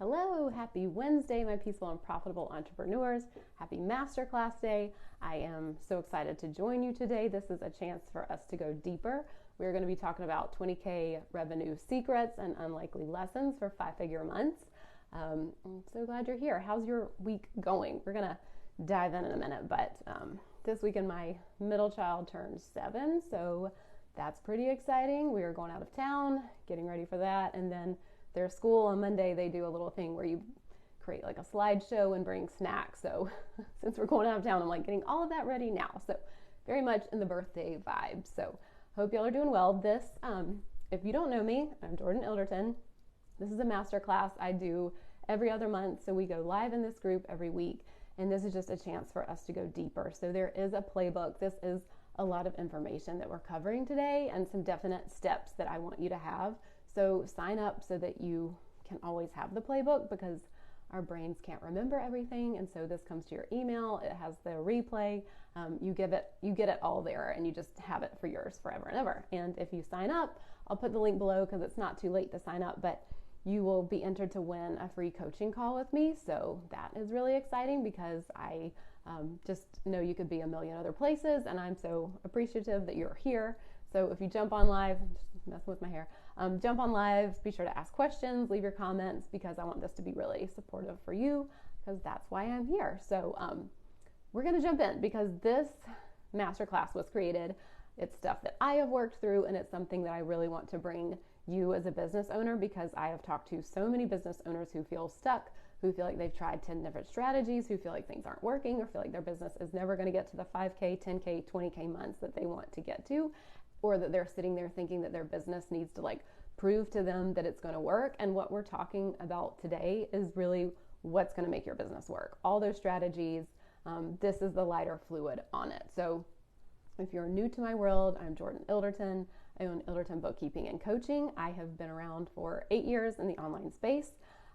Hello, happy Wednesday, my peaceful and profitable entrepreneurs. Happy Masterclass Day. I am so excited to join you today. This is a chance for us to go deeper. We're going to be talking about 20K revenue secrets and unlikely lessons for five-figure months. I'm so glad you're here. How's your week going? We're going to dive in a minute, but this weekend my middle child turned 7, so that's pretty exciting. We are going out of town, getting ready for that, and then their school on Monday, they do a little thing where you create like a slideshow and bring snacks. So since we're going out of town, I'm like getting all of that ready now. So very much in the birthday vibe. So hope y'all are doing well. This, if you don't know me, I'm Jordan Ilderton. This is a masterclass I do every other month. So we go live in this group every week. And this is just a chance for us to go deeper. So there is a playbook. This is a lot of information that we're covering today and some definite steps that I want you to have. So sign up so that you can always have the playbook, because our brains can't remember everything. And so this comes to your email. It has the replay. You get it all there, and you just have it for yours forever and ever. And if you sign up, I'll put the link below because it's not too late to sign up, but you will be entered to win a free coaching call with me. So that is really exciting because I just know you could be a million other places, and I'm so appreciative that you're here. So if you jump on live, just messing with my hair, jump on live, be sure to ask questions, leave your comments, because I want this to be really supportive for you, because that's why I'm here. So we're going to jump in because this masterclass was created. It's stuff that I have worked through, and it's something that I really want to bring you as a business owner, because I have talked to so many business owners who feel stuck, who feel like they've tried 10 different strategies, who feel like things aren't working, or feel like their business is never going to get to the 5K, 10K, 20K months that they want to get to, or that they're sitting there thinking that their business needs to like prove to them that it's going to work. And what we're talking about today is really what's going to make your business work. All those strategies, this is the lighter fluid on it. So if you're new to my world, I'm Jordan Ilderton. I own Ilderton Bookkeeping and Coaching. I have been around for 8 years in the online space.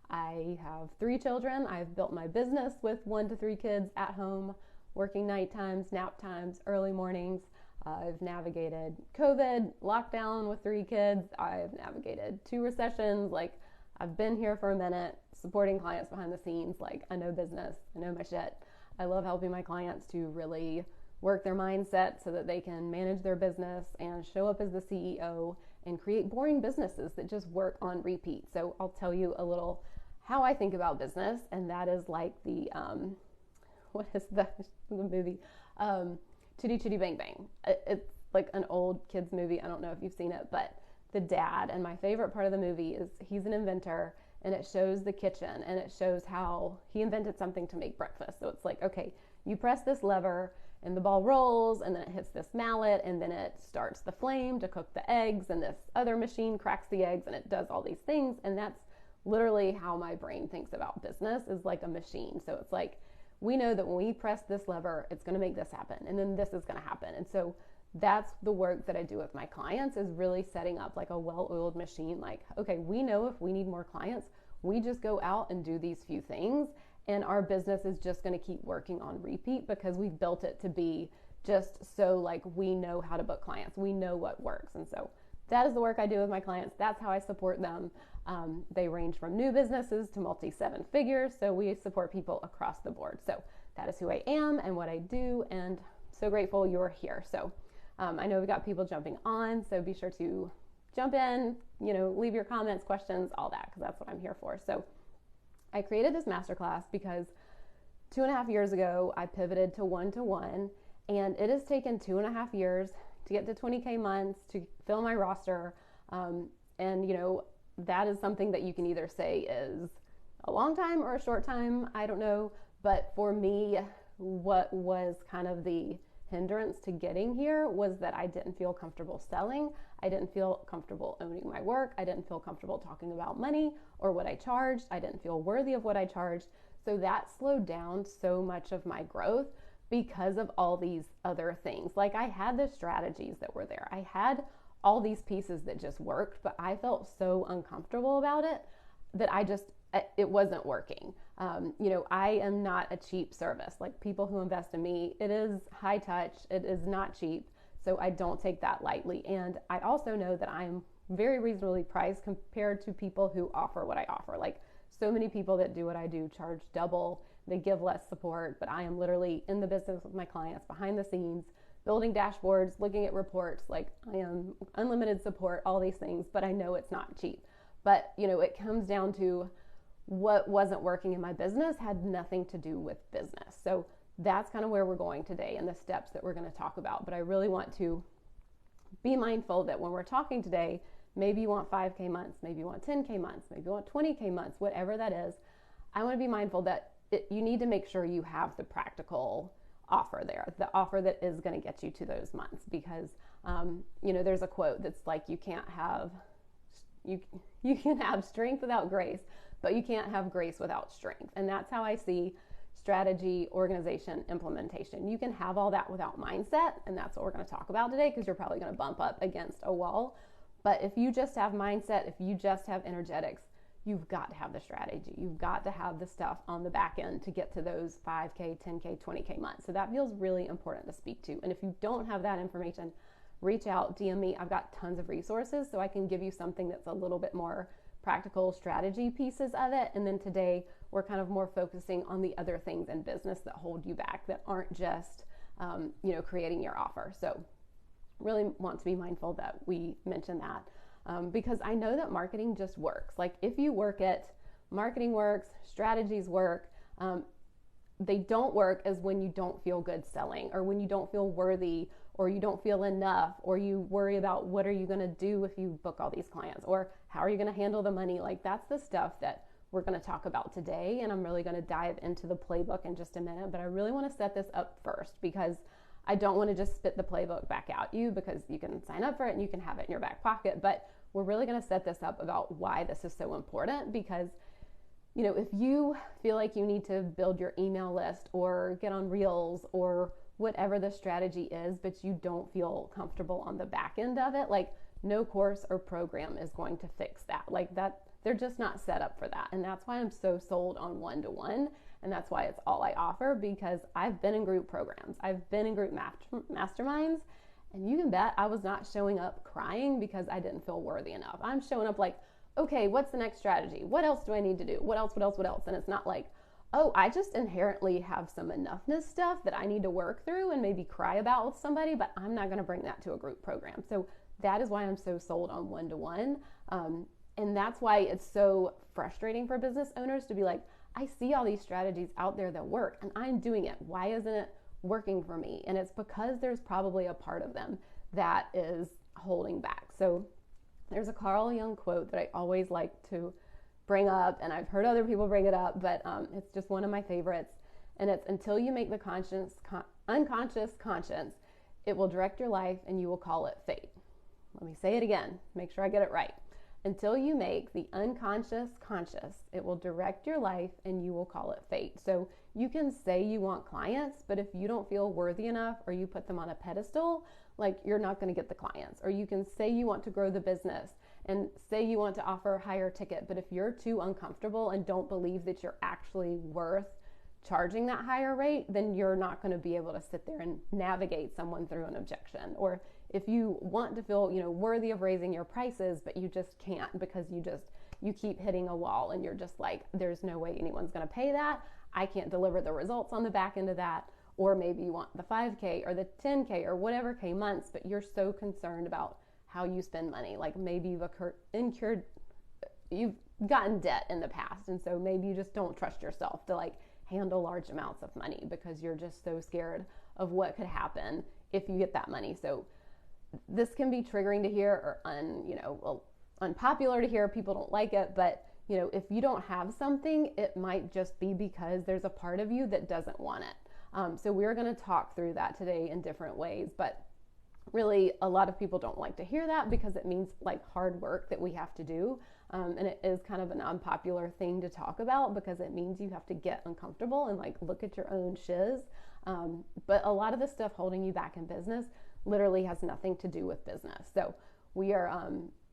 I have 3 children. I've built my business with 1 to 3 kids at home, working night times, nap times, early mornings. I've navigated COVID, lockdown with 3 kids. I've navigated 2 recessions. Like, I've been here for a minute, supporting clients behind the scenes. Like, I know business, I know my shit. I love helping my clients to really work their mindset so that they can manage their business and show up as the CEO and create boring businesses that just work on repeat. So I'll tell you a little how I think about business, and that is like the, what is the movie? Chitty Chitty Bang Bang. It's like an old kids movie. I don't know if you've seen it, but the dad, and my favorite part of the movie is he's an inventor, and it shows the kitchen, and it shows how he invented something to make breakfast. So it's like, okay, you press this lever and the ball rolls, and then it hits this mallet, and then it starts the flame to cook the eggs, and this other machine cracks the eggs, and it does all these things. And that's literally how my brain thinks about business, is like a machine. So it's like, we know that when we press this lever, it's going to make this happen, and then this is going to happen. And so that's the work that I do with my clients, is really setting up like a well-oiled machine. Like, okay, we know if we need more clients, we just go out and do these few things, and our business is just going to keep working on repeat, because we've built it to be just so like we know how to book clients. We know what works. And so that is the work I do with my clients. That's how I support them. They range from new businesses to multi-7 figures. So we support people across the board. So that is who I am and what I do, and so grateful you're here. So I know we've got people jumping on, so be sure to jump in, leave your comments, questions, all that, because that's what I'm here for. So I created this masterclass because 2.5 years ago, I pivoted to one-to-one, and it has taken 2.5 years to get to 20K months, to fill my roster. And that is something that you can either say is a long time or a short time, I don't know. But for me, what was kind of the hindrance to getting here was that I didn't feel comfortable selling. I didn't feel comfortable owning my work. I didn't feel comfortable talking about money or what I charged. I didn't feel worthy of what I charged. So that slowed down so much of my growth because of all these other things. Like, I had the strategies that were there. I had all these pieces that just worked, but I felt so uncomfortable about it that it wasn't working. I am not a cheap service. Like, people who invest in me, it is high touch. It is not cheap. So I don't take that lightly. And I also know that I'm very reasonably priced compared to people who offer what I offer. Like, so many people that do what I do charge double. They give less support, but I am literally in the business with my clients behind the scenes, building dashboards, looking at reports. Like, I am unlimited support, all these things, but I know it's not cheap. But, it comes down to what wasn't working in my business had nothing to do with business. So that's kind of where we're going today and the steps that we're going to talk about. But I really want to be mindful that when we're talking today, maybe you want 5K months, maybe you want 10K months, maybe you want 20K months, whatever that is. I want to be mindful that you need to make sure you have the practical offer there, the offer that is going to get you to those months, because there's a quote that's like, you can have strength without grace, but you can't have grace without strength. And that's how I see strategy, organization, implementation. You can have all that without mindset, and that's what we're going to talk about today, because you're probably going to bump up against a wall. But if you just have mindset, if you just have energetics, you've got to have the strategy. You've got to have the stuff on the back end to get to those 5K, 10K, 20K months. So that feels really important to speak to. And if you don't have that information, reach out, DM me. I've got tons of resources so I can give you something that's a little bit more practical strategy pieces of it. And then today we're kind of more focusing on the other things in business that hold you back, that aren't just, creating your offer. So really want to be mindful that we mention that. Because I know that marketing just works. Like, if you work it, marketing works, strategies work. They don't work as when you don't feel good selling, or when you don't feel worthy, or you don't feel enough, or you worry about what are you going to do if you book all these clients, or how are you going to handle the money. Like, that's the stuff that we're going to talk about today. And I'm really going to dive into the playbook in just a minute, but I really want to set this up first, because I don't want to just spit the playbook back at you, because you can sign up for it and you can have it in your back pocket. But we're really going to set this up about why this is so important, because, if you feel like you need to build your email list or get on Reels or whatever the strategy is, but you don't feel comfortable on the back end of it, like, no course or program is going to fix that. Like, that, they're just not set up for that. And that's why I'm so sold on one-to-one. And that's why it's all I offer, because I've been in group programs. I've been in group masterminds, and you can bet I was not showing up crying because I didn't feel worthy enough. I'm showing up like, okay, what's the next strategy? What else do I need to do? What else? And it's not like, oh, I just inherently have some enoughness stuff that I need to work through and maybe cry about with somebody, but I'm not going to bring that to a group program. So that is why I'm so sold on one-to-one. And that's why it's so frustrating for business owners to be like, I see all these strategies out there that work and I'm doing it. Why isn't it working for me? And it's because there's probably a part of them that is holding back. So there's a Carl Jung quote that I always like to bring up, and I've heard other people bring it up, but it's just one of my favorites. And it's, until you make the unconscious conscious, it will direct your life and you will call it fate. Let me say it again, make sure I get it right. Until you make the unconscious conscious, it will direct your life and you will call it fate. So you can say you want clients, but if you don't feel worthy enough, or you put them on a pedestal, like, you're not going to get the clients. Or you can say you want to grow the business and say you want to offer a higher ticket, but if you're too uncomfortable and don't believe that you're actually worth charging that higher rate, then you're not going to be able to sit there and navigate someone through an objection. Or if you want to feel, worthy of raising your prices, but you just can't because you keep hitting a wall and you're just like, there's no way anyone's going to pay that. I can't deliver the results on the back end of that. Or maybe you want the 5K or the 10K or whatever K months, but you're so concerned about how you spend money. Like, maybe you've gotten debt in the past. And so maybe you just don't trust yourself to handle large amounts of money because you're just so scared of what could happen if you get that money. So this can be triggering to hear, or unpopular to hear. People don't like it, but if you don't have something, it might just be because there's a part of you that doesn't want it. So we're going to talk through that today in different ways, but really a lot of people don't like to hear that because it means hard work that we have to do. And it is kind of an unpopular thing to talk about because it means you have to get uncomfortable and look at your own shiz. But a lot of the stuff holding you back in business literally has nothing to do with business. So we're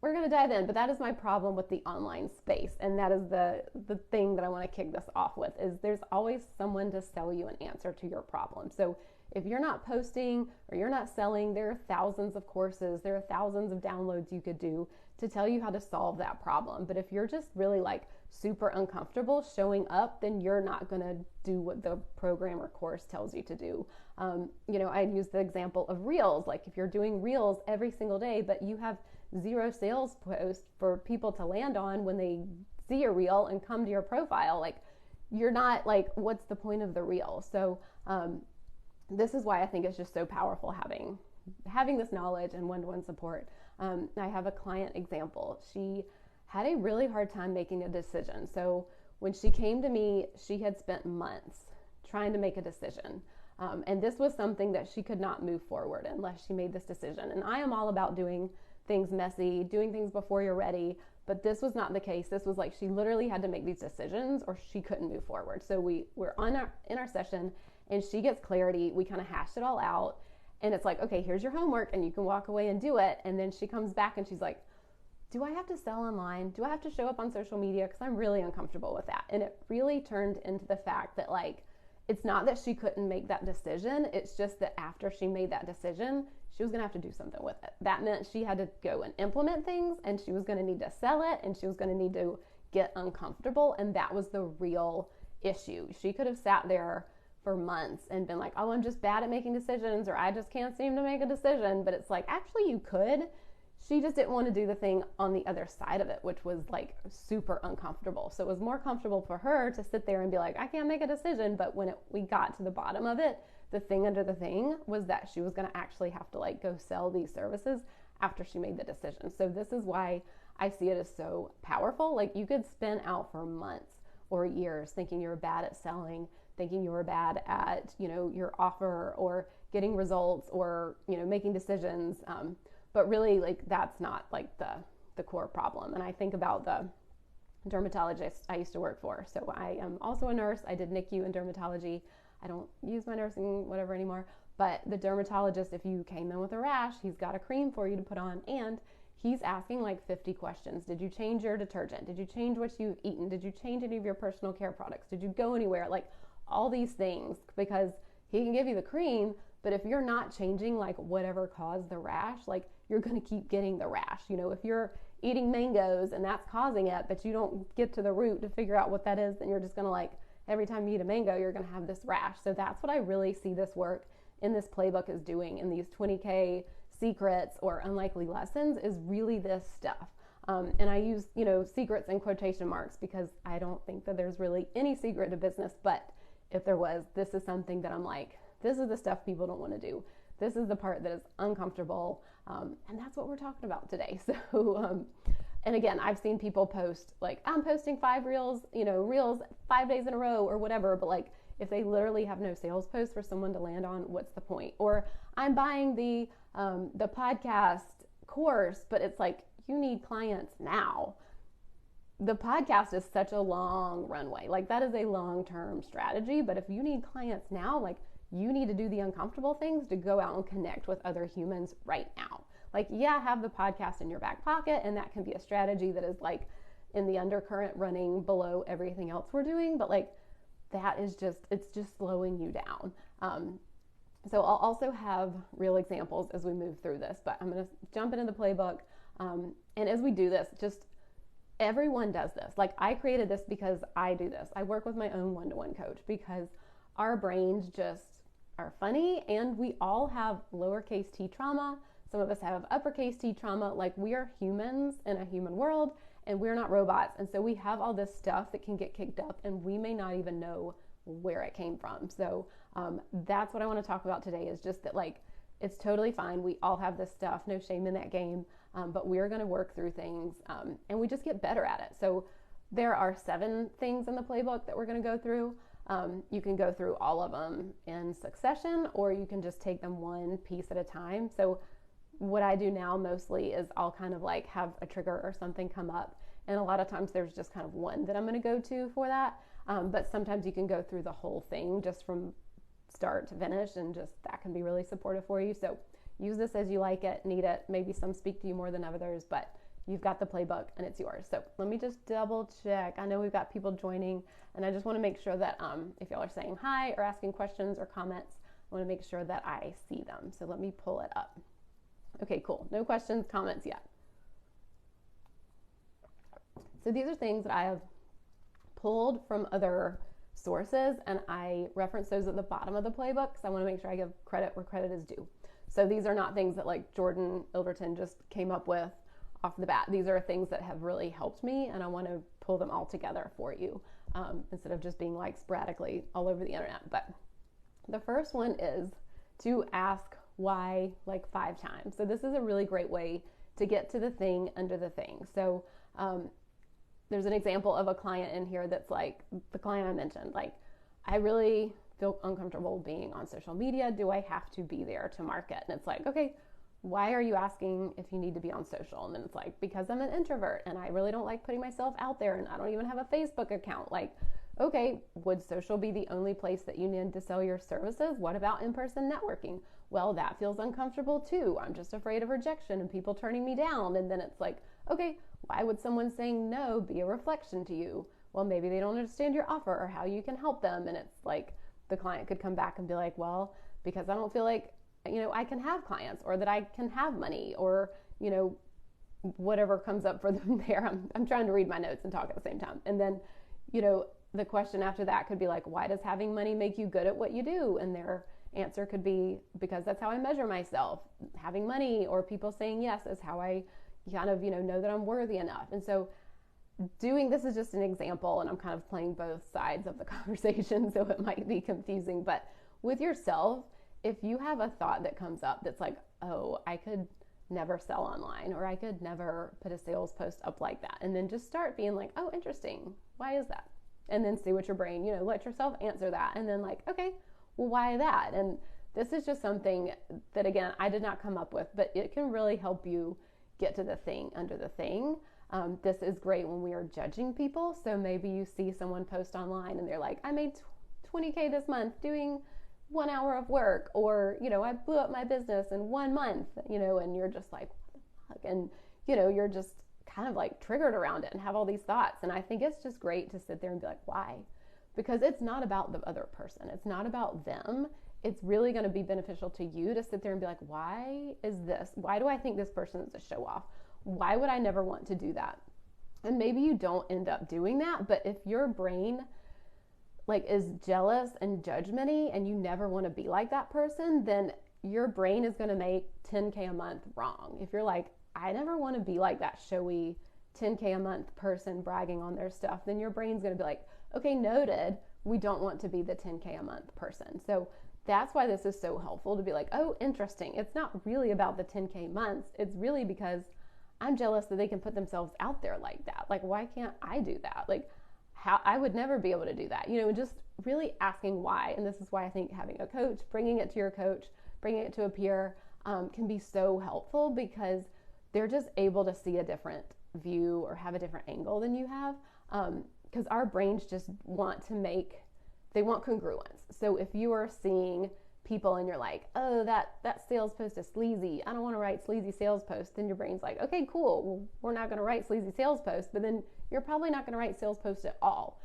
going to dive in, but that is my problem with the online space. And that is the thing that I want to kick this off with, is there's always someone to sell you an answer to your problem. So if you're not posting or you're not selling, there are thousands of courses, there are thousands of downloads you could do to tell you how to solve that problem. But if you're just really like super uncomfortable showing up, then you're not going to do what the program or course tells you to do. I use the example of Reels. Like if you're doing Reels every single day, but you have 0 sales posts for people to land on when they see a reel and come to your profile, like you're not like, what's the point of the reel? So this is why I think it's just so powerful having this knowledge and one-to-one support. I have a client example. She had a really hard time making a decision. So when she came to me, she had spent months trying to make a decision. And this was something that she could not move forward unless she made this decision. And I am all about doing things messy, doing things before you're ready. But this was not the case. This was like she literally had to make these decisions or she couldn't move forward. So we're in our session and she gets clarity. We kind of hashed it all out. And it's like, okay, here's your homework and you can walk away and do it. And then she comes back and she's like, do I have to sell online? Do I have to show up on social media? Because I'm really uncomfortable with that. And it really turned into the fact that like, it's not that she couldn't make that decision. It's just that after she made that decision, she was going to have to do something with it. That meant she had to go and implement things and she was going to need to sell it and she was going to need to get uncomfortable. And that was the real issue. She could have sat there for months and been like, oh, I'm just bad at making decisions, or I just can't seem to make a decision. But it's like, actually you could. She just didn't want to do the thing on the other side of it, which was like super uncomfortable. So it was more comfortable for her to sit there and be like, I can't make a decision. But when we got to the bottom of it, the thing under the thing was that she was going to actually have to like go sell these services after she made the decision. So this is why I see it as so powerful. Like you could spin out for months or years thinking you're bad at selling, thinking you were bad at, your offer or getting results or, making decisions. But really like that's not like the core problem. And I think about the dermatologist I used to work for. So I am also a nurse. I did NICU in dermatology. I don't use my nursing whatever anymore, but the dermatologist, if you came in with a rash, he's got a cream for you to put on and he's asking like 50 questions. Did you change your detergent? Did you change what you've eaten? Did you change any of your personal care products? Did you go anywhere? Like all these things, because he can give you the cream, but if you're not changing like whatever caused the rash, like you're going to keep getting the rash. If you're eating mangoes and that's causing it, but you don't get to the root to figure out what that is, then you're just going to like, every time you eat a mango, you're going to have this rash. So that's what I really see this work in this playbook is doing in these 20K secrets or unlikely lessons is really this stuff. And I use, secrets in quotation marks because I don't think that there's really any secret to business. But if there was, this is something that I'm like, this is the stuff people don't want to do. This is the part that is uncomfortable. And that's what we're talking about today. So, and again, I've seen people post like, I'm posting 5 reels, reels 5 days in a row or whatever. But like, if they literally have no sales post for someone to land on, what's the point? Or I'm buying the podcast course, but it's like, you need clients now. The podcast is such a long runway. Like that is a long-term strategy. But if you need clients now, like you need to do the uncomfortable things to go out and connect with other humans right now. Like, yeah, have the podcast in your back pocket, and that can be a strategy that is like in the undercurrent running below everything else we're doing. But like that is it's just slowing you down. So I'll also have real examples as we move through this, but I'm going to jump into the playbook. And as we do this, just everyone does this. Like I created this because I do this. I work with my own one-to-one coach because our brains just are funny and we all have lowercase t trauma. Some of us have uppercase T trauma. Like we are humans in a human world and we're not robots. And so we have all this stuff that can get kicked up and we may not even know where it came from. So that's what I want to talk about today is just that like, it's totally fine. We all have this stuff, no shame in that game. But we're going to work through things and we just get better at it. So there are 7 things in the playbook that we're going to go through. You can go through all of them in succession, or you can just take them one piece at a time. So what I do now mostly is I'll kind of like have a trigger or something come up. And a lot of times there's just kind of one that I'm going to go to for that. But sometimes you can go through the whole thing just from start to finish, and just that can be really supportive for you. So use this as you like it, need it. Maybe some speak to you more than others, but you've got the playbook and it's yours. So let me just double check. I know we've got people joining and I just want to make sure that if y'all are saying hi or asking questions or comments, I want to make sure that I see them. So let me pull it up. Okay, cool. No questions, comments yet. So these are things that I have pulled from other sources, and I reference those at the bottom of the playbook because I want to make sure I give credit where credit is due. So these are not things that like Jordan Ilderton just came up with off the bat. These are things that have really helped me, and I want to pull them all together for you instead of just being like sporadically all over the internet. But the first one is to ask why like 5 times. So this is a really great way to get to the thing under the thing. So there's an example of a client in here that's like the client I mentioned, like, I really feel uncomfortable being on social media. Do I have to be there to market? And it's like, okay, why are you asking if you need to be on social? And then it's like, because I'm an introvert and I really don't like putting myself out there and I don't even have a Facebook account. Like, okay, would social be the only place that you need to sell your services? What about in-person networking? Well, that feels uncomfortable too. I'm just afraid of rejection and people turning me down. And then it's like, okay, why would someone saying no be a reflection to you? Well, maybe they don't understand your offer or how you can help them. And it's like the client could come back and be like, well, because I don't feel like, I can have clients or that I can have money or, whatever comes up for them there. I'm trying to read my notes and talk at the same time. And then, the question after that could be like, why does having money make you good at what you do? And their answer could be, because that's how I measure myself. Having money or people saying yes is how I kind of, know that I'm worthy enough. And so this is just an example, and I'm kind of playing both sides of the conversation, so it might be confusing. But with yourself, if you have a thought that comes up that's like, oh, I could never sell online, or I could never put a sales post up like that, and then just start being like, oh, interesting, why is that? And then see what your brain, let yourself answer that, and then like, okay, well, why that? And this is just something that, again, I did not come up with, but it can really help you get to the thing under the thing. This is great when we are judging people. So maybe you see someone post online and they're like, I made 20K this month doing 1 hour of work, or, I blew up my business in 1 month, and you're just like, what the fuck? And, you're just kind of like triggered around it and have all these thoughts. And I think it's just great to sit there and be like, why? Because it's not about the other person. It's not about them. It's really going to be beneficial to you to sit there and be like, why is this? Why do I think this person is a show off? Why would I never want to do that? And maybe you don't end up doing that, but if your brain like is jealous and judgmenty and you never want to be like that person, then your brain is going to make 10K a month wrong. If you're like, I never want to be like that showy 10K a month person bragging on their stuff, then your brain's going to be like, okay, noted. We don't want to be the 10K a month person. So that's why this is so helpful to be like, oh, interesting. It's not really about the 10K months. It's really because I'm jealous that they can put themselves out there like that. Like, why can't I do that? Like, how I would never be able to do that, just really asking why. And this is why I think having a coach, bringing it to your coach, bringing it to a peer can be so helpful, because they're just able to see a different view or have a different angle than you have. Because our brains just want congruence. So if you are seeing people and you're like, oh, that sales post is sleazy, I don't want to write sleazy sales posts, then your brain's like, okay, cool, well, we're not going to write sleazy sales posts, but then you're probably not going to write sales posts at all.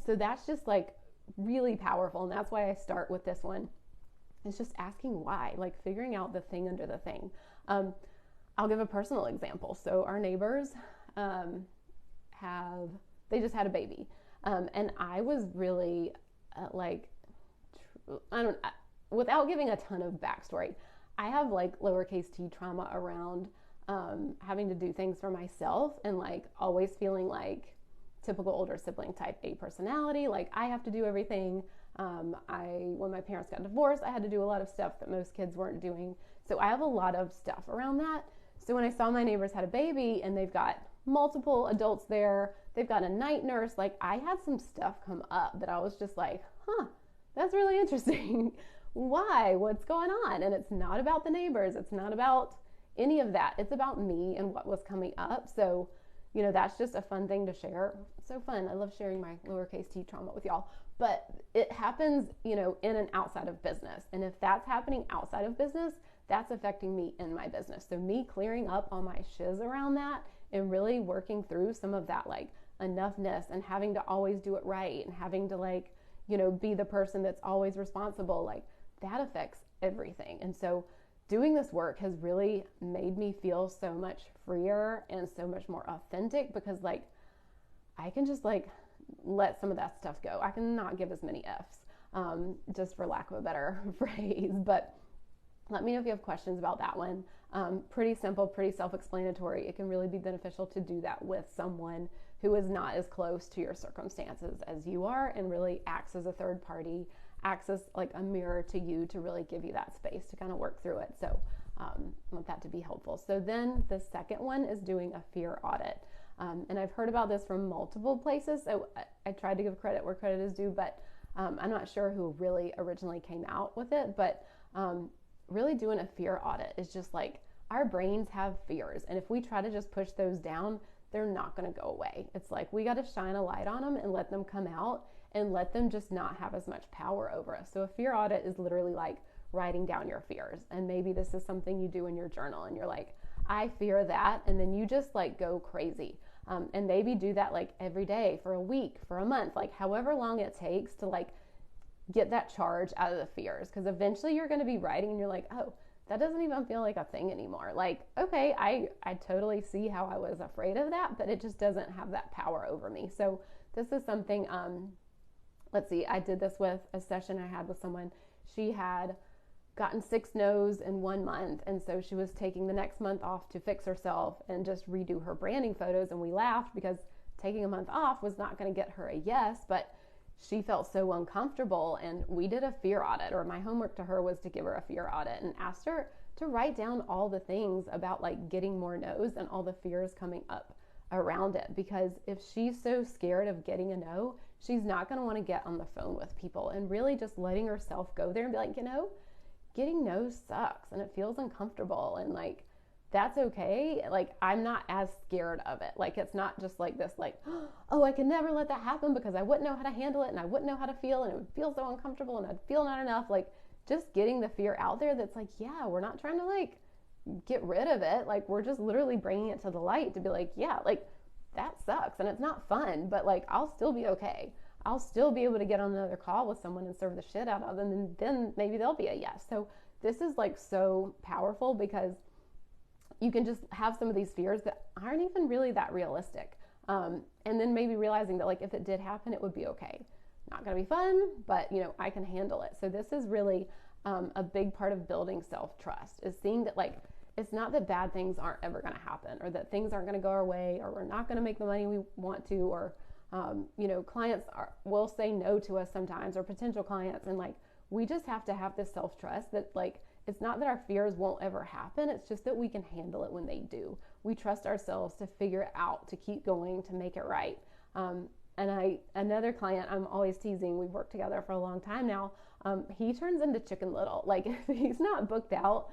So that's just like really powerful, and that's why I start with this one. It's just asking why, like figuring out the thing under the thing. I'll give a personal example. So our neighbors they just had a baby, and I was really without giving a ton of backstory, I have like lowercase t trauma around having to do things for myself, and like always feeling like typical older sibling type A personality. Like I have to do everything. When my parents got divorced, I had to do a lot of stuff that most kids weren't doing. So I have a lot of stuff around that. So when I saw my neighbors had a baby and they've got multiple adults there, they've got a night nurse, like I had some stuff come up that I was just like, that's really interesting. Why? What's going on? And it's not about the neighbors. It's not about any of that. It's about me and what was coming up. So, that's just a fun thing to share. It's so fun. I love sharing my lowercase t trauma with y'all. But it happens, in and outside of business. And if that's happening outside of business, that's affecting me in my business. So me clearing up all my shiz around that and really working through some of that like enoughness and having to always do it right and having to like, be the person that's always responsible. Like that affects everything. And so doing this work has really made me feel so much freer and so much more authentic, because like I can just like let some of that stuff go. I can not give as many F's, just for lack of a better phrase. But let me know if you have questions about that one. Pretty simple, pretty self-explanatory. It can really be beneficial to do that with someone who is not as close to your circumstances as you are, and really acts as a third party, acts as like a mirror to you to really give you that space to kind of work through it. So I want that to be helpful. So then the second one is doing a fear audit. And I've heard about this from multiple places. So I tried to give credit where credit is due, but I'm not sure who really originally came out with it. But really doing a fear audit is just like, our brains have fears. And if we try to just push those down, they're not going to go away. It's like we got to shine a light on them and let them come out and let them just not have as much power over us. So a fear audit is literally like writing down your fears. And maybe this is something you do in your journal and you're like, I fear that. And then you just like go crazy. And maybe do that like every day for a week, for a month, like however long it takes to like get that charge out of the fears. Because eventually you're going to be writing and you're like, oh, that doesn't even feel like a thing anymore. Like, okay, I totally see how I was afraid of that, but it just doesn't have that power over me. So this is something, let's see, I did this with a session I had with someone. She had gotten 6 no's in 1 month. And so she was taking the next month off to fix herself and just redo her branding photos. And we laughed because taking a month off was not going to get her a yes, but she felt so uncomfortable. And we did a fear audit, or my homework to her was to give her a fear audit and asked her to write down all the things about like getting more no's and all the fears coming up around it. Because if she's so scared of getting a no, she's not going to want to get on the phone with people, and really just letting herself go there and be like, you know, getting no sucks and it feels uncomfortable, and like that's okay. Like I'm not as scared of it. Like it's not just like this like, oh, I can never let that happen because I wouldn't know how to handle it and I wouldn't know how to feel and it would feel so uncomfortable and I'd feel not enough. Like just getting the fear out there, that's like, yeah, we're not trying to like get rid of it. Like we're just literally bringing it to the light to be like, yeah, like that sucks and it's not fun, but like I'll still be okay. I'll still be able to get on another call with someone and serve the shit out of them, and then maybe they'll be a yes. So this is like so powerful, because you can just have some of these fears that aren't even really that realistic. And then maybe realizing that like if it did happen, it would be okay. Not going to be fun, but you know, I can handle it. So this is really a big part of building self-trust, is seeing that like it's not that bad things aren't ever going to happen, or that things aren't going to go our way, or we're not going to make the money we want to, or you know, clients will say no to us sometimes, or potential clients. And like, we just have to have this self-trust that like, it's not that our fears won't ever happen. It's just that we can handle it when they do. We trust ourselves to figure it out, to keep going, to make it right. Another client I'm always teasing, we've worked together for a long time now. He turns into Chicken Little. Like if he's not booked out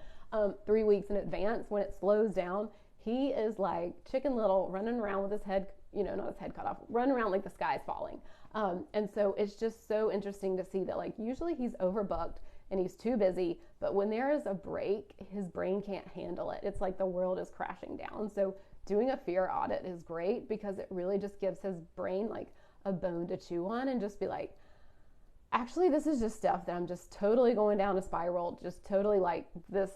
3 weeks in advance, when it slows down, he is like Chicken Little, running around with his head, you know, not his head cut off, running around like the sky's falling. And so it's just so interesting to see that like usually he's overbooked and he's too busy, but when there is a break, his brain can't handle it. It's like the world is crashing down. So doing a fear audit is great, because it really just gives his brain like a bone to chew on, and just be like, actually, this is just stuff that I'm just totally going down a spiral, just totally like this,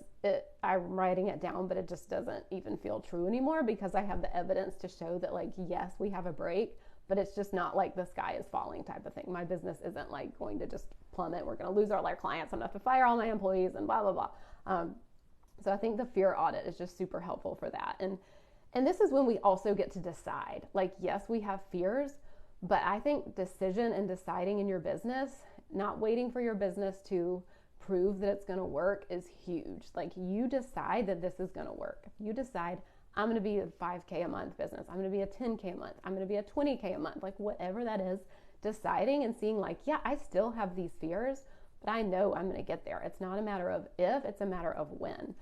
I'm writing it down, but it just doesn't even feel true anymore, because I have the evidence to show that like, yes, we have a break, but it's just not like the sky is falling type of thing. My business isn't like going to just plummet. We're going to lose all our clients. I'm going to have to fire all my employees and blah, blah, blah. So I think the fear audit is just super helpful for that. And this is when we also get to decide, like, yes, we have fears, but I think decision and deciding in your business, not waiting for your business to prove that it's going to work, is huge. Like you decide that this is going to work. If you decide, I'm going to be a 5K a month business, I'm going to be a 10K a month, I'm going to be a 20K a month, like whatever that is, deciding and seeing like, yeah, I still have these fears, but I know I'm going to get there. It's not a matter of if, it's a matter of when.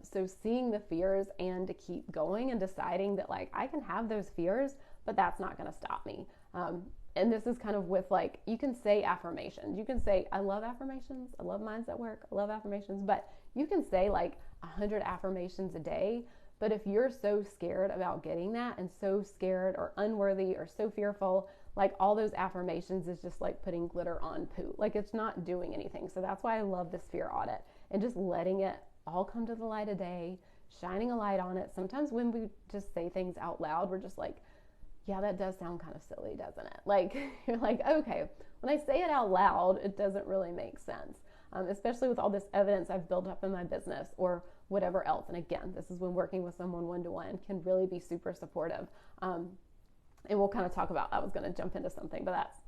So seeing the fears and to keep going and deciding that like, I can have those fears, but that's not going to stop me. And this is kind of with like, you can say affirmations. You can say, I love affirmations. I love mindset work. I love affirmations. But you can say like 100 affirmations a day. But if you're so scared about getting that, and so scared or unworthy or so fearful, like all those affirmations is just like putting glitter on poo. Like it's not doing anything. So that's why I love this fear audit and just letting it all come to the light of day, shining a light on it. Sometimes when we just say things out loud, we're just like, yeah, that does sound kind of silly, doesn't it? Like, you're like, okay, when I say it out loud, it doesn't really make sense, especially with all this evidence I've built up in my business or whatever else. And again, this is when working with someone one-to-one can really be super supportive. And we'll kind of talk about, I was going to jump into something, but that's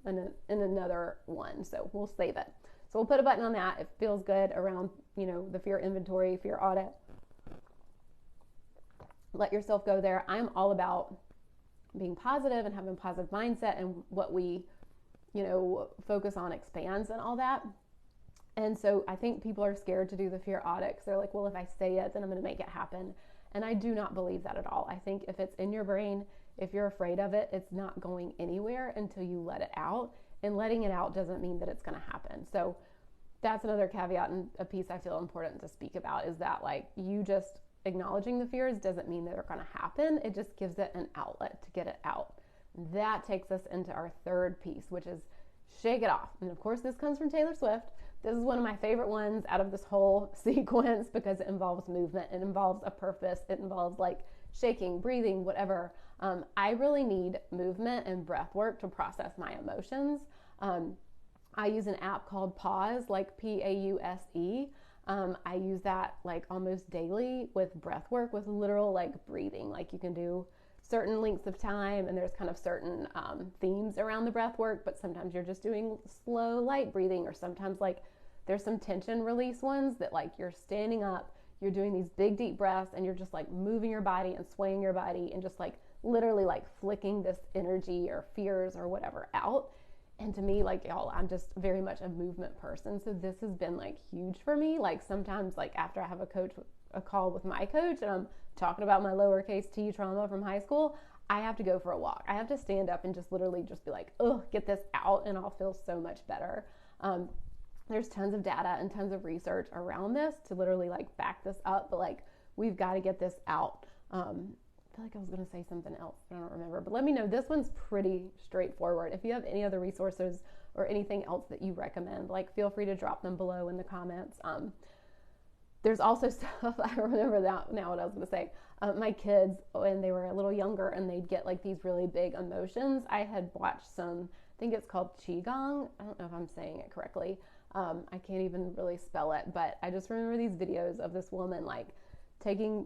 in another one. So we'll save it. So we'll put a button on that. It feels good around, the fear inventory, fear audit. Let yourself go there. I'm all about being positive and having a positive mindset, and what we, focus on expands and all that. And so I think people are scared to do the fear audit because they're like, well, if I say it, then I'm going to make it happen. And I do not believe that at all. I think if it's in your brain, if you're afraid of it, it's not going anywhere until you let it out. And letting it out doesn't mean that it's going to happen. So that's another caveat and a piece I feel important to speak about, is that like you just acknowledging the fears doesn't mean that they're going to happen. It just gives it an outlet to get it out. That takes us into our third piece, which is shake it off. And of course, this comes from Taylor Swift. This is one of my favorite ones out of this whole sequence because it involves movement. It involves a purpose. It involves like shaking, breathing, whatever. I really need movement and breath work to process my emotions. I use an app called Pause, like Pause. I use that like almost daily with breath work, with literal like breathing. Like you can do certain lengths of time and there's kind of certain themes around the breath work, but sometimes you're just doing slow, light breathing, or sometimes like there's some tension release ones that like you're standing up, you're doing these big deep breaths and you're just like moving your body and swaying your body and just like literally like flicking this energy or fears or whatever out. And to me, like y'all, I'm just very much a movement person. So this has been like huge for me. Like sometimes like after I have a call with my coach and I'm talking about my lowercase t trauma from high school, I have to go for a walk. I have to stand up and just literally just be like, oh, get this out, and I'll feel so much better. There's tons of data and tons of research around this to literally like back this up, but like we've got to get this out. I feel like I was going to say something else, but I don't remember. But let me know. This one's pretty straightforward. If you have any other resources or anything else that you recommend, like feel free to drop them below in the comments. There's also stuff, I remember that now what I was going to say. My kids, when they were a little younger and they'd get like these really big emotions, I had watched some, I think it's called Qigong. I don't know if I'm saying it correctly. I can't even really spell it, but I just remember these videos of this woman like taking,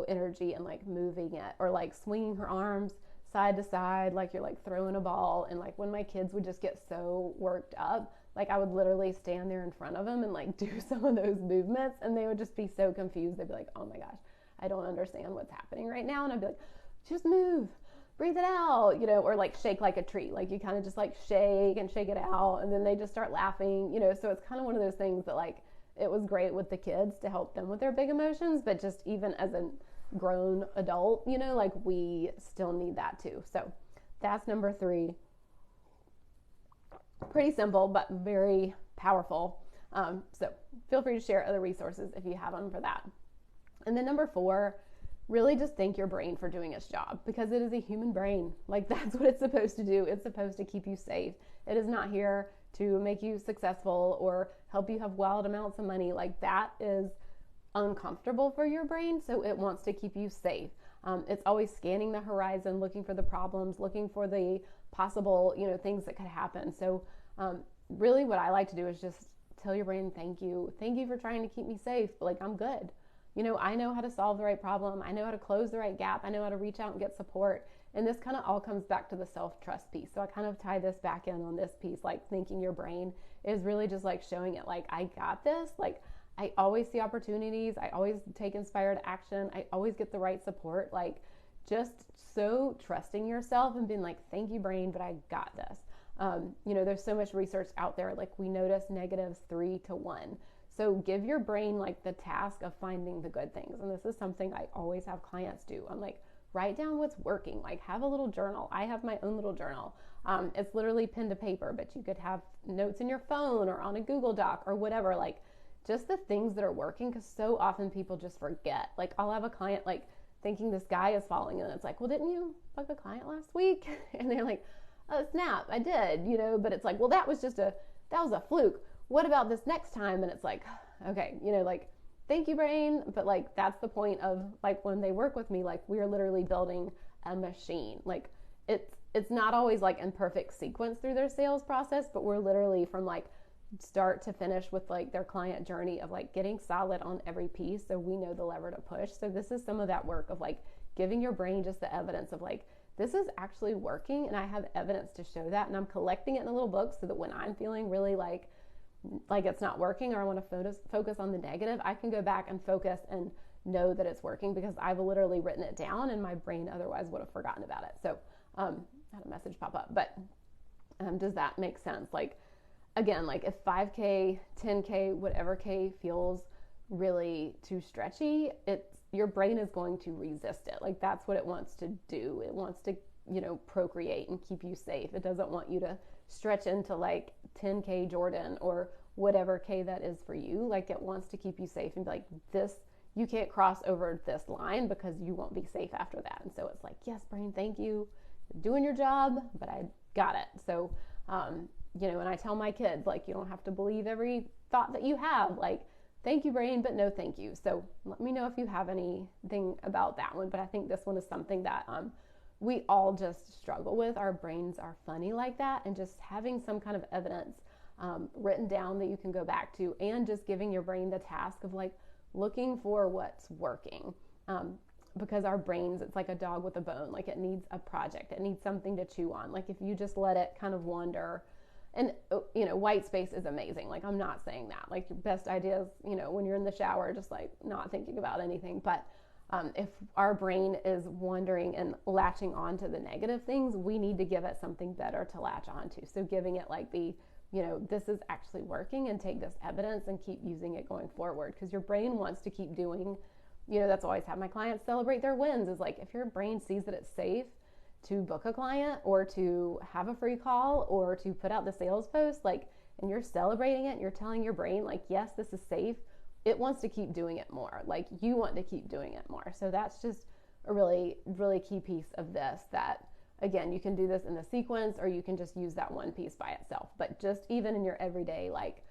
energy and like moving it, or like swinging her arms side to side like you're like throwing a ball. And like when my kids would just get so worked up, like I would literally stand there in front of them and like do some of those movements, and they would just be so confused. They'd be like, oh my gosh, I don't understand what's happening right now. And I'd be like, just move, breathe it out, or like shake like a tree. Like you kind of just like shake and shake it out, and then they just start laughing, so it's kind of one of those things that like it was great with the kids to help them with their big emotions, but just even as a grown adult, like we still need that too. So that's number 3. Pretty simple, but very powerful. So feel free to share other resources if you have them for that. And then number 4, really just thank your brain for doing its job, because it is a human brain. Like that's what it's supposed to do. It's supposed to keep you safe. It is not here to make you successful or help you have wild amounts of money. Like that is uncomfortable for your brain. So it wants to keep you safe. It's always scanning the horizon, looking for the problems, looking for the possible, things that could happen. So really what I like to do is just tell your brain, thank you for trying to keep me safe. Like I'm good. I know how to solve the right problem. I know how to close the right gap. I know how to reach out and get support. And this kind of all comes back to the self-trust piece. So I kind of tie this back in on this piece, like thanking your brain is really just like showing it like, I got this. Like I always see opportunities. I always take inspired action. I always get the right support. Like just so trusting yourself and being like, thank you brain, but I got this. There's so much research out there. Like we notice negatives 3 to 1. So give your brain like the task of finding the good things. And this is something I always have clients do. I'm like, write down what's working, like have a little journal. I have my own little journal. It's literally pen to paper, but you could have notes in your phone or on a Google Doc or whatever, like just the things that are working. Because so often people just forget. Like I'll have a client like thinking this guy is following, and it's like, well, didn't you book a client last week? And they're like, oh snap, I did, but it's like, well, that was a fluke. What about this next time? And it's like, okay, like, thank you, brain. But like, that's the point of like when they work with me, like we are literally building a machine. Like it's not always like in perfect sequence through their sales process, but we're literally from like start to finish with like their client journey of like getting solid on every piece so we know the lever to push. So this is some of that work of like giving your brain just the evidence of like, this is actually working and I have evidence to show that, and I'm collecting it in a little book so that when I'm feeling really like it's not working or I want to focus on the negative, I can go back and focus and know that it's working because I've literally written it down and my brain otherwise would have forgotten about it. So I had a message pop up, but does that make sense? Like, again, like if 5K, 10K, whatever K feels really too stretchy, your brain is going to resist it. Like that's what it wants to do. It wants to, procreate and keep you safe. It doesn't want you to stretch into like 10K Jordan or whatever K that is for you. Like it wants to keep you safe and be like, this, you can't cross over this line because you won't be safe after that. And so it's like, yes, brain, thank you. You're doing your job, but I got it. So, and I tell my kids, like, you don't have to believe every thought that you have. Like, thank you, brain, but no thank you. So let me know if you have anything about that one. But I think this one is something that we all just struggle with. Our brains are funny like that. And just having some kind of evidence written down that you can go back to, and just giving your brain the task of like looking for what's working. Because our brains, it's like a dog with a bone. Like it needs a project. It needs something to chew on. Like if you just let it kind of wander, and white space is amazing. Like I'm not saying that. Like your best ideas, when you're in the shower, just like not thinking about anything. But if our brain is wandering and latching onto the negative things, we need to give it something better to latch onto. So giving it like the, this is actually working, and take this evidence and keep using it going forward. Because your brain wants to keep doing, that's always how my clients celebrate their wins, is like if your brain sees that it's safe to book a client or to have a free call or to put out the sales post, like, and you're celebrating it and you're telling your brain like, yes, this is safe, it wants to keep doing it more. Like you want to keep doing it more. So that's just a really, really key piece of this, that again, you can do this in the sequence or you can just use that one piece by itself. But just even in your everyday, like,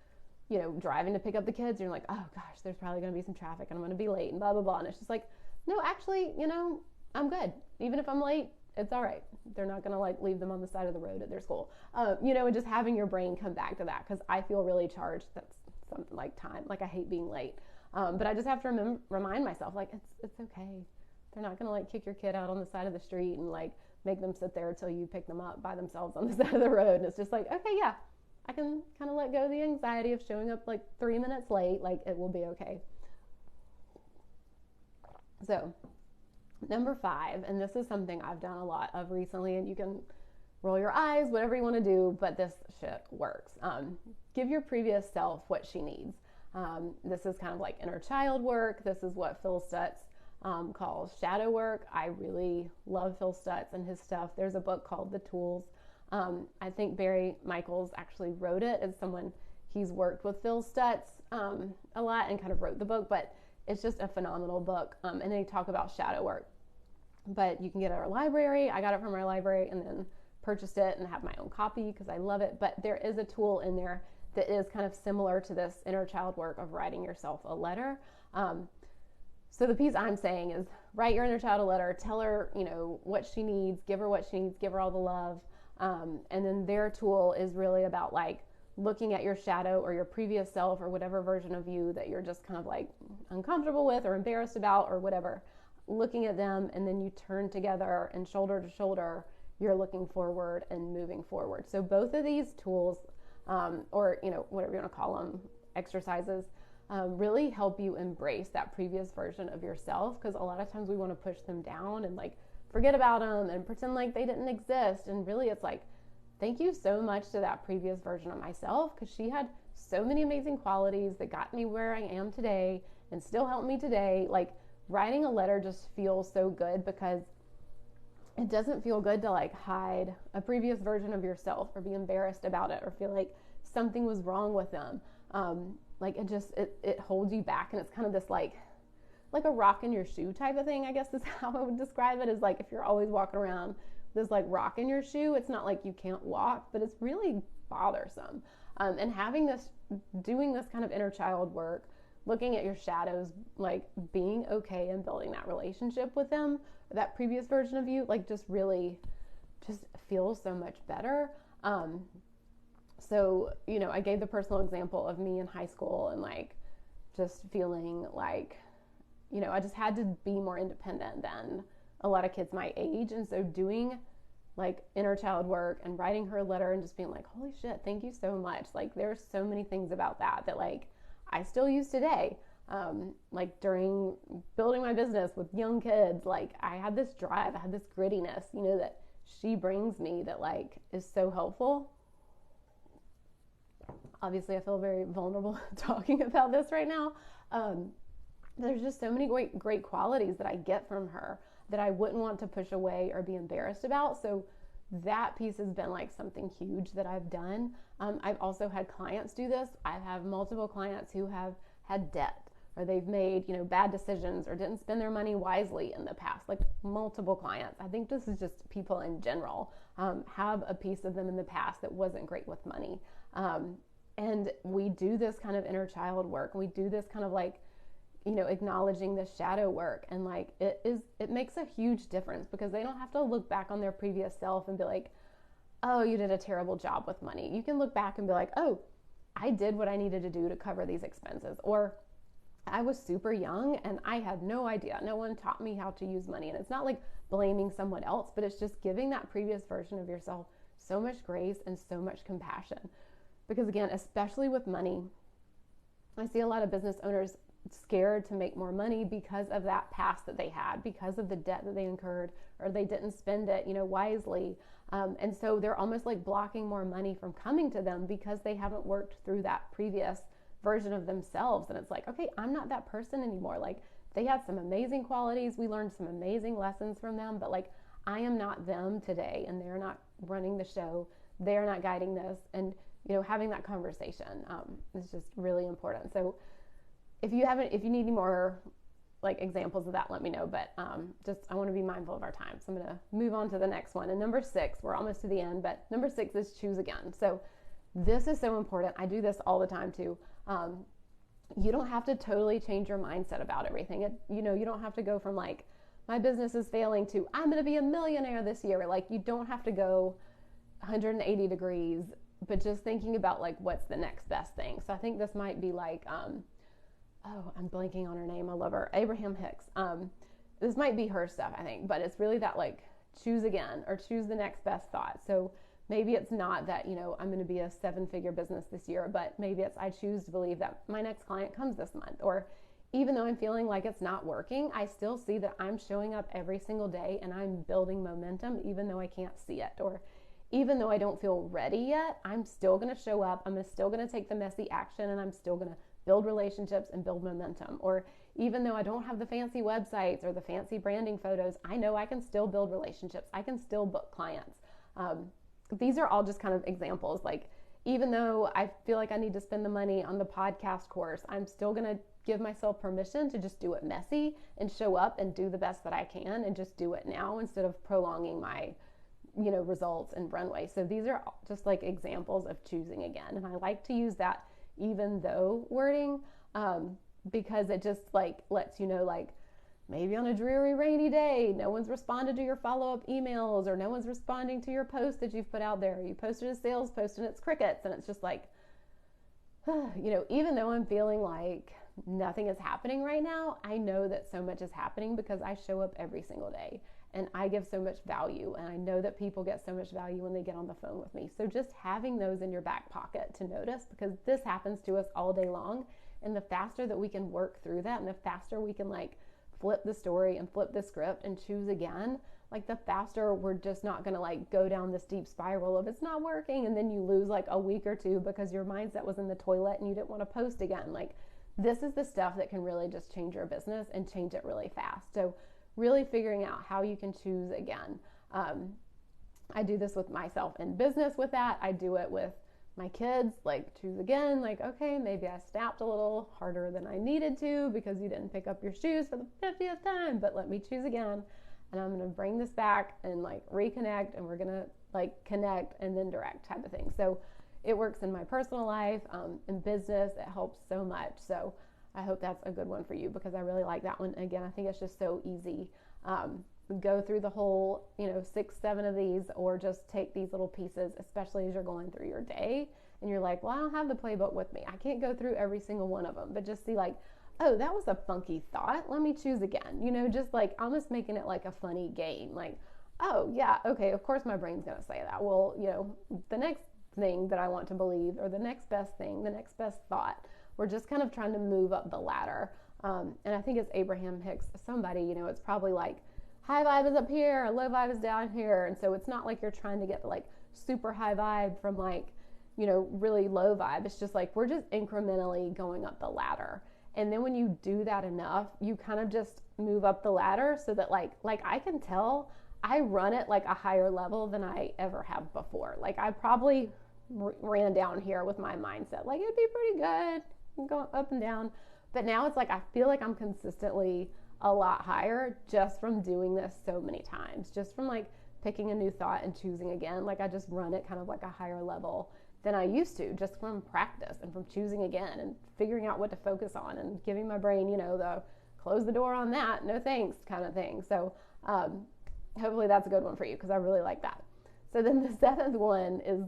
driving to pick up the kids, you're like, oh gosh, there's probably going to be some traffic and I'm going to be late and blah, blah, blah. And it's just like, no, actually, I'm good. Even if I'm late, it's all right. They're not going to like leave them on the side of the road at their school. And just having your brain come back to that, because I feel really charged. That's something like time. Like I hate being late. But I just have to remind myself, like, it's okay. They're not going to like kick your kid out on the side of the street and like make them sit there until you pick them up by themselves on the side of the road. And it's just like, okay, yeah, I can kind of let go of the anxiety of showing up like 3 minutes late. Like it will be okay. So number 5, and this is something I've done a lot of recently, and you can roll your eyes, whatever you want to do, but this shit works. Give your previous self what she needs. This is kind of like inner child work. This is what Phil Stutz calls shadow work. I really love Phil Stutz and his stuff. There's a book called The Tools. I think Barry Michaels actually wrote it as someone, he's worked with Phil Stutz a lot and kind of wrote the book, but it's just a phenomenal book. And they talk about shadow work, but you can get it at our library. I got it from our library and then purchased it and have my own copy because I love it. But there is a tool in there that is kind of similar to this inner child work of writing yourself a letter. So the piece I'm saying is write your inner child a letter, tell her, what she needs, give her what she needs, give her all the love. And then their tool is really about like looking at your shadow or your previous self or whatever version of you that you're just kind of like uncomfortable with or embarrassed about or whatever, looking at them, and then you turn together and shoulder to shoulder, you're looking forward and moving forward. So both of these tools, or, whatever you want to call them, exercises, really help you embrace that previous version of yourself. Because a lot of times we want to push them down and like forget about them and pretend like they didn't exist. And really it's like, thank you so much to that previous version of myself, because she had so many amazing qualities that got me where I am today and still help me today. Like writing a letter just feels so good, because it doesn't feel good to like hide a previous version of yourself or be embarrassed about it or feel like something was wrong with them. Like it holds you back, and it's kind of this like a rock in your shoe type of thing, I guess is how I would describe it, is like if you're always walking around this like rock in your shoe. It's not like you can't walk, but it's really bothersome. And doing this kind of inner child work, looking at your shadows, like being okay and building that relationship with them, that previous version of you, like just really just feels so much better. So, I gave the personal example of me in high school and like just feeling like, I just had to be more independent than a lot of kids my age. And so doing like inner child work and writing her a letter and just being like, holy shit, thank you so much. Like there's so many things about that like I still use today. Like during building my business with young kids, like I had this drive, I had this grittiness, that she brings me that like is so helpful. Obviously I feel very vulnerable talking about this right now. There's just so many great qualities that I get from her that I wouldn't want to push away or be embarrassed about. So that piece has been like something huge that I've done. I've also had clients do this. I have multiple clients who have had debt or they've made, bad decisions or didn't spend their money wisely in the past, like multiple clients. I think this is just people in general, have a piece of them in the past that wasn't great with money. And we do this kind of inner child work. We do this kind of like, acknowledging the shadow work, and like it makes a huge difference because they don't have to look back on their previous self and be like, oh, you did a terrible job with money. You can look back and be like, oh, I did what I needed to do to cover these expenses, or I was super young and I had no idea. No one taught me how to use money. And it's not like blaming someone else, but it's just giving that previous version of yourself so much grace and so much compassion. Because again, especially with money, I see a lot of business owners scared to make more money because of that past that they had, because of the debt that they incurred, or they didn't spend it, wisely. And so they're almost like blocking more money from coming to them because they haven't worked through that previous version of themselves. And it's like, okay, I'm not that person anymore. Like they had some amazing qualities. We learned some amazing lessons from them, but like I am not them today, and they're not running the show. They're not guiding this. And, having that conversation is just really important. So if you need any more like examples of that, let me know. But I want to be mindful of our time. So I'm going to move on to the next one. And number 6, we're almost to the end, but number 6 is choose again. So this is so important. I do this all the time too. You don't have to totally change your mindset about everything. You don't have to go from like, my business is failing to I'm going to be a millionaire this year. Like you don't have to go 180 degrees, but just thinking about like, what's the next best thing. So I think this might be like, I'm blanking on her name. I love her. Abraham Hicks. This might be her stuff, I think, but it's really that like choose again or choose the next best thought. So maybe it's not that, I'm going to be a 7-figure business this year, but maybe it's I choose to believe that my next client comes this month. Or even though I'm feeling like it's not working, I still see that I'm showing up every single day and I'm building momentum, even though I can't see it. Or even though I don't feel ready yet, I'm still going to show up. I'm still going to take the messy action, and I'm still going to build relationships and build momentum. Or even though I don't have the fancy websites or the fancy branding photos, I know I can still build relationships. I can still book clients. These are all just kind of examples. Like, even though I feel like I need to spend the money on the podcast course, I'm still going to give myself permission to just do it messy and show up and do the best that I can and just do it now instead of prolonging my, results and runway. So these are just like examples of choosing again. And I like to use that even though wording, because it just like lets you know, like maybe on a dreary, rainy day, no one's responded to your follow-up emails, or no one's responding to your post that you've put out there. You posted a sales post and it's crickets, and it's just like, even though I'm feeling like nothing is happening right now, I know that so much is happening because I show up every single day and I give so much value, and I know that people get so much value when they get on the phone with me. So just having those in your back pocket to notice, because this happens to us all day long, and the faster that we can work through that and the faster we can like flip the story and flip the script and choose again, like the faster we're just not going to like go down this deep spiral of it's not working, and then you lose like a week or two because your mindset was in the toilet and you didn't want to post again. Like this is the stuff that can really just change your business and change it really fast. So really figuring out how you can choose again. I do this with myself in business with that. I do it with my kids, like choose again, like, okay, maybe I snapped a little harder than I needed to because you didn't pick up your shoes for the 50th time, but let me choose again. and I'm going to bring this back and like reconnect, and we're going to like connect and then direct type of thing. So it works in my personal life, in business. It helps so much. So I hope that's a good one for you, because I really like that one. Again, I think it's just so easy. Go through the whole, 6, 7 of these, or just take these little pieces, especially as you're going through your day and you're like, well, I don't have the playbook with me. I can't go through every single one of them, but just see like, oh, that was a funky thought. Let me choose again. Just like almost making it like a funny game. Like, oh yeah, okay, of course my brain's going to say that. Well, the next thing that I want to believe, or the next best thing, the next best thought, we're just kind of trying to move up the ladder. And I think it's Abraham Hicks, somebody, it's probably like, high vibe is up here, low vibe is down here. And so it's not like you're trying to get the like super high vibe from like, really low vibe. It's just like, we're just incrementally going up the ladder. And then when you do that enough, you kind of just move up the ladder, so that like I can tell I run at like a higher level than I ever have before. Like I probably ran down here with my mindset, like it'd be pretty good, going up and down. But now it's like, I feel like I'm consistently a lot higher just from doing this so many times, just from like picking a new thought and choosing again. Like I just run it kind of like a higher level than I used to, just from practice and from choosing again and figuring out what to focus on and giving my brain, the close the door on that, no thanks kind of thing. So hopefully that's a good one for you, because I really like that. So then the 7th one is,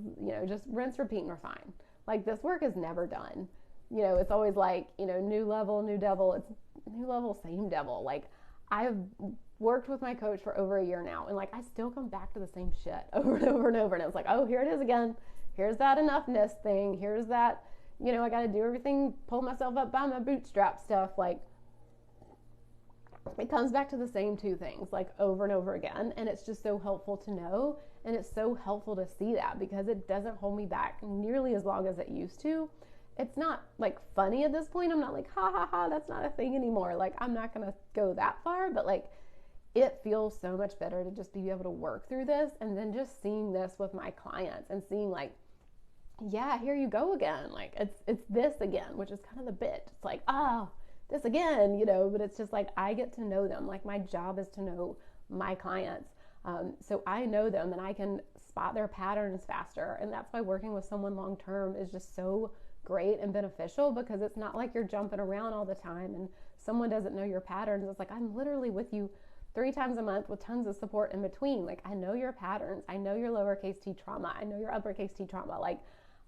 just rinse, repeat, and refine. Like this work is never done. It's always like, new level, new devil. It's new level, same devil. Like I've worked with my coach for over a year now, and like I still come back to the same shit over and over and over. And it's like, oh, here it is again. Here's that enoughness thing. Here's that, I got to do everything, pull myself up by my bootstrap stuff. Like it comes back to the same 2 things like over and over again. And it's just so helpful to know. And it's so helpful to see that, because it doesn't hold me back nearly as long as it used to. It's not like funny at this point. I'm not like, ha ha ha, that's not a thing anymore. Like I'm not going to go that far, but like it feels so much better to just be able to work through this. And then just seeing this with my clients and seeing like, yeah, here you go again. Like it's this again, which is kind of the bit. It's like, oh, this again, but it's just like, I get to know them. Like my job is to know my clients. So I know them and I can spot their patterns faster. And that's why working with someone long-term is just so great and beneficial, because it's not like you're jumping around all the time and someone doesn't know your patterns. It's like, I'm literally with you 3 times a month with tons of support in between. Like I know your patterns. I know your lowercase t trauma. I know your uppercase t trauma. Like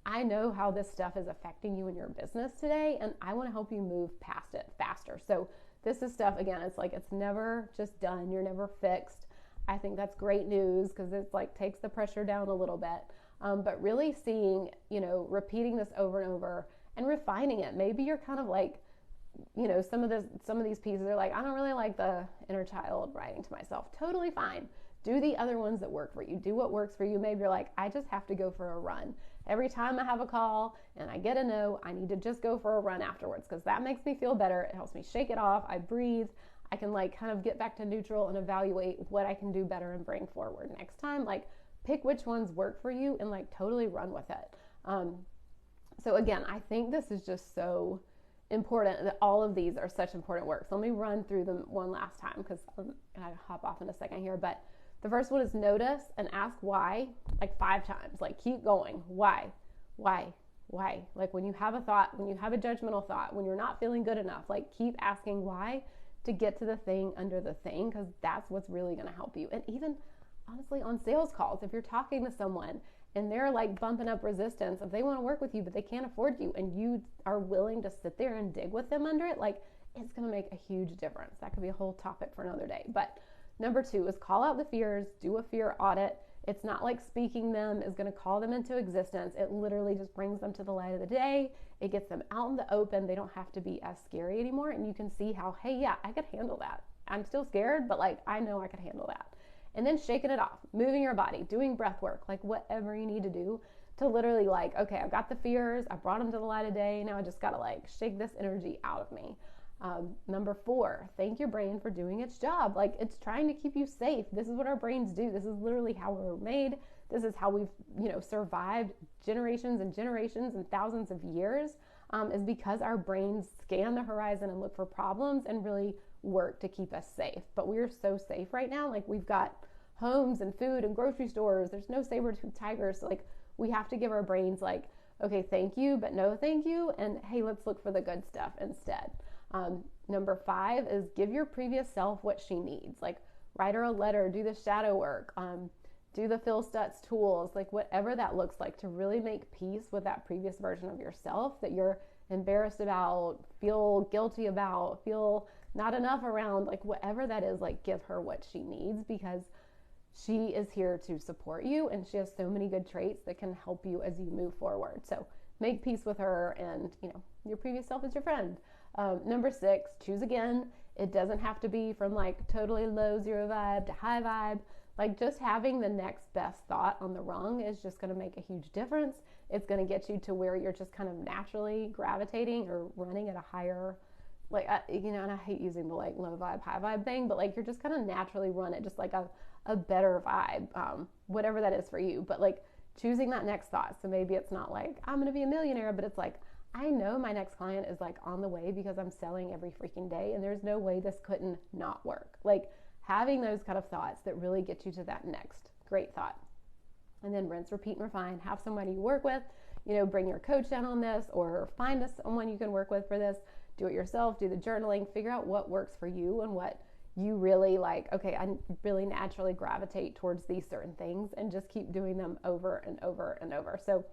I know how this stuff is affecting you in your business today, and I want to help you move past it faster. So this is stuff, again, it's like, it's never just done. You're never fixed. I think that's great news, because it's like takes the pressure down a little bit. But really seeing, repeating this over and over and refining it. Maybe you're kind of like, some of these pieces are like, I don't really like the inner child writing to myself. Totally fine. Do the other ones that work for you. Do what works for you. Maybe you're like, I just have to go for a run. Every time I have a call and I get a no, I need to just go for a run afterwards, because that makes me feel better. It helps me shake it off. I breathe. I can like kind of get back to neutral and evaluate what I can do better and bring forward next time. Like pick which ones work for you and like totally run with it. So again, I think this is just so important, that all of these are such important work. So let me run through them one last time, because I hop off in a second here. But the first one is notice and ask why, like 5 times. Like keep going. Why? Like when you have a thought, when you have a judgmental thought, when you're not feeling good enough, like keep asking why to get to the thing under the thing, because that's what's really going to help you. And even honestly on sales calls, if you're talking to someone and they're like bumping up resistance, if they want to work with you but they can't afford you, and you are willing to sit there and dig with them under it, like it's going to make a huge difference. That could be a whole topic for another day. But number 2 is call out the fears, do a fear audit. It's not like speaking them is going to call them into existence. It literally just brings them to the light of the day. It gets them out in the open. They don't have to be as scary anymore. And you can see how, hey, yeah, I could handle that. I'm still scared, but like, I know I could handle that. And then shaking it off, moving your body, doing breath work, like whatever you need to do to literally like, okay, I've got the fears. I brought them to the light of day. Now I just got to like shake this energy out of me. Number 4, thank your brain for doing its job. Like it's trying to keep you safe. This is what our brains do. This is literally how we're made. This is how we've, survived generations and generations and thousands of years, is because our brains scan the horizon and look for problems and really work to keep us safe. But we're so safe right now. Like, we've got homes and food and grocery stores. There's no saber-toothed tigers. So, like, we have to give our brains like, okay, thank you, but no thank you. And hey, let's look for the good stuff instead. Number 5 is give your previous self what she needs. Like, write her a letter, do the shadow work, do the Phil Stutz tools, like whatever that looks like, to really make peace with that previous version of yourself that you're embarrassed about, feel guilty about, feel not enough around, like whatever that is, like give her what she needs, because she is here to support you and she has so many good traits that can help you as you move forward. So make peace with her, and your previous self is your friend. Number 6, choose again. It doesn't have to be from like totally low 0 vibe to high vibe. Like, just having the next best thought on the rung is just going to make a huge difference. It's going to get you to where you're just kind of naturally gravitating or running at a higher, like, and I hate using the like low vibe, high vibe thing, but like you're just going to naturally run it just like a better vibe, whatever that is for you. But like choosing that next thought. So maybe it's not like I'm going to be a millionaire, but it's like, I know my next client is like on the way because I'm selling every freaking day and there's no way this couldn't not work. Like, having those kind of thoughts that really get you to that next great thought. And then rinse, repeat, and refine. Have somebody you work with, bring your coach in on this, or find someone you can work with for this. Do it yourself, do the journaling, figure out what works for you and what you really like. Okay, I really naturally gravitate towards these certain things, and just keep doing them over and over and over. So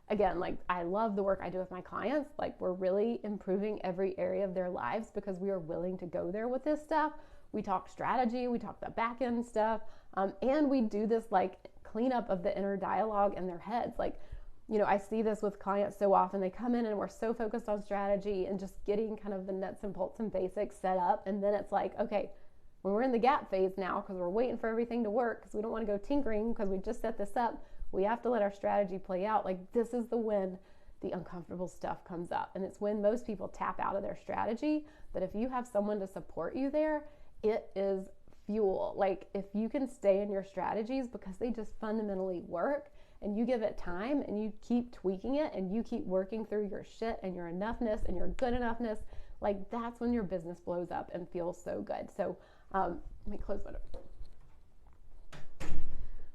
again, like, I love the work I do with my clients. Like, we're really improving every area of their lives because we are willing to go there with this stuff. We talk strategy, we talk the back end stuff, and we do this like cleanup of the inner dialogue in their heads. Like, I see this with clients so often. They come in and we're so focused on strategy and just getting kind of the nuts and bolts and basics set up. And then it's like, okay, when we're in the gap phase now, because we're waiting for everything to work, because we don't want to go tinkering because we just set this up, we have to let our strategy play out. Like, this is when the uncomfortable stuff comes up. And it's when most people tap out of their strategy. But if you have someone to support you there, it is fuel. Like, if you can stay in your strategies because they just fundamentally work, and you give it time and you keep tweaking it and you keep working through your shit and your enoughness and your good enoughness, like, that's when your business blows up and feels so good. So let me close my door.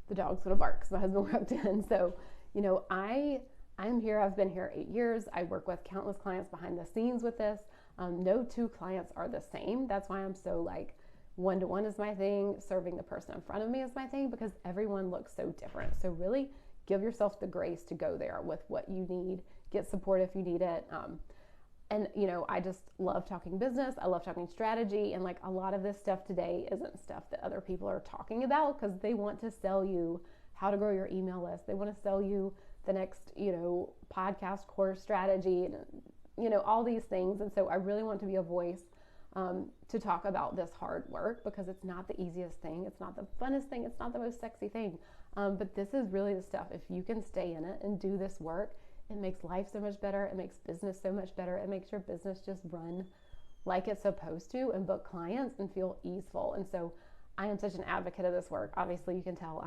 The dog's gonna bark because my husband walked in. So I'm here. I've been here 8 years. I work with countless clients behind the scenes with this. No 2 clients are the same. That's why I'm so like, one-to-one is my thing. Serving the person in front of me is my thing, because everyone looks so different. So really give yourself the grace to go there with what you need. Get support if you need it. And I just love talking business. I love talking strategy. And like, a lot of this stuff today isn't stuff that other people are talking about because they want to sell you how to grow your email list. They want to sell you the next, podcast course strategy and, all these things. And so I really want to be a voice to talk about this hard work, because it's not the easiest thing. It's not the funnest thing. It's not the most sexy thing. But this is really the stuff. If you can stay in it and do this work, it makes life so much better. It makes business so much better. It makes your business just run like it's supposed to and book clients and feel easeful. And so I am such an advocate of this work. Obviously, you can tell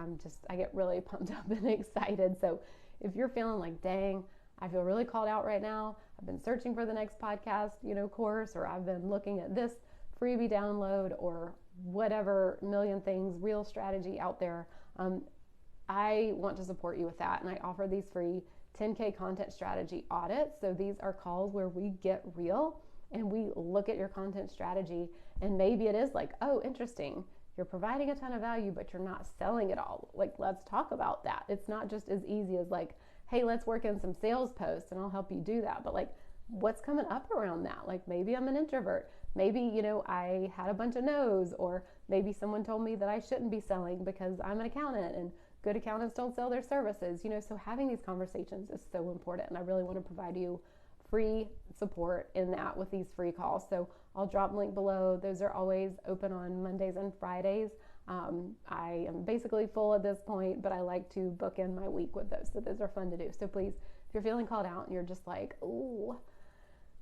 I get really pumped up and excited. So if you're feeling like, dang, I feel really called out right now, I've been searching for the next podcast, course, or I've been looking at this freebie download or whatever million things, real strategy out there. I want to support you with that. And I offer these free 10K content strategy audits. So these are calls where we get real and we look at your content strategy, and maybe it is like, oh, interesting. You're providing a ton of value, but you're not selling it all. Like, let's talk about that. It's not just as easy as like, hey, let's work in some sales posts and I'll help you do that. But like, what's coming up around that? Like, maybe I'm an introvert. Maybe, I had a bunch of no's, or maybe someone told me that I shouldn't be selling because I'm an accountant and good accountants don't sell their services, so having these conversations is so important. And I really want to provide you free support in that with these free calls. So I'll drop a link below. Those are always open on Mondays and Fridays. I am basically full at this point, but I like to book in my week with those. So those are fun to do. So please, if you're feeling called out and you're just like, oh,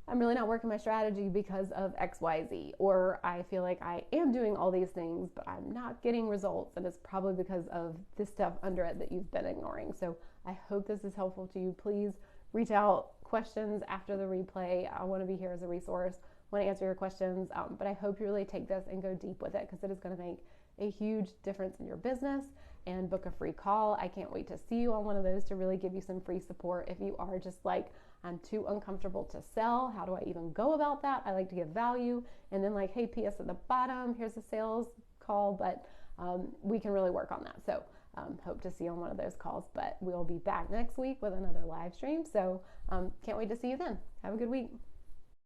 I'm really not working my strategy because of XYZ, or I feel like I am doing all these things, but I'm not getting results, and it's probably because of this stuff under it that you've been ignoring. So I hope this is helpful to you. Please reach out, questions after the replay. I want to be here as a resource. want to answer your questions. But I hope you really take this and go deep with it, because it is going to make a huge difference in your business. And book a free call. I can't wait to see you on one of those to really give you some free support. If you are just like, I'm too uncomfortable to sell, how do I even go about that? I like to give value. And then like, hey, PS at the bottom, here's a sales call, but we can really work on that. So hope to see you on one of those calls, but we'll be back next week with another live stream. So can't wait to see you then. Have a good week.